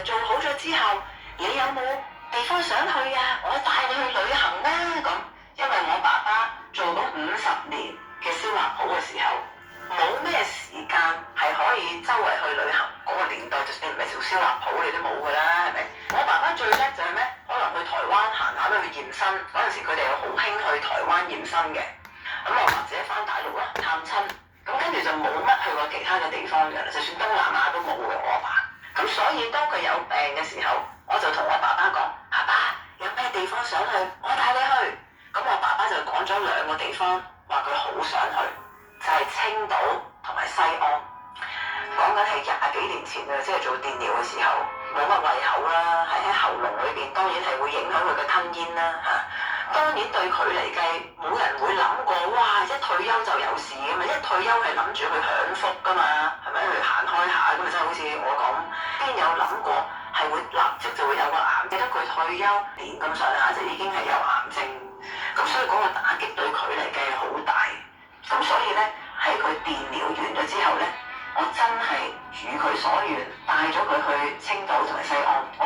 做好咗之後，你有冇地方想去啊？我帶你去旅行啦咁。因為我爸爸做咗50年嘅燒臘鋪嘅時候，冇咩時間係可以周圍去旅行。嗰個年代就算唔係做燒臘鋪，你都冇㗎啦，係咪？我爸爸最叻就係咩？可能去台灣行下都去驗身。嗰陣時佢哋好興去台灣驗身嘅。咁我或者翻大陸啦探親。咁跟住就冇乜去過其他嘅地方嘅啦，就算東南亞都冇嘅我阿爸。咁所以當佢有病嘅時候，我就同我爸爸講：爸爸有咩地方想去，我帶你去。咁我爸爸就講咗2個地方，話佢好想去，就係青島同埋西安。講緊係20幾年前嘅，即係做電療嘅時候，冇乜胃口啦，喺喉嚨裏邊當然係會影響佢嘅吞咽啦嚇。當然對佢嚟計，冇人會諗過，哇！一退休就有事㗎嘛，一退休係諗住去享福㗎嘛，係咪去行開下咁啊？真係好似我講，邊有諗過係會立即就會有個癌？記得佢退休年咁上下就已經係有癌症，咁所以嗰個打擊對佢嚟計係好大。咁所以咧喺佢電療完咗之後咧，我真係如佢所願帶咗佢去青島同埋西安。我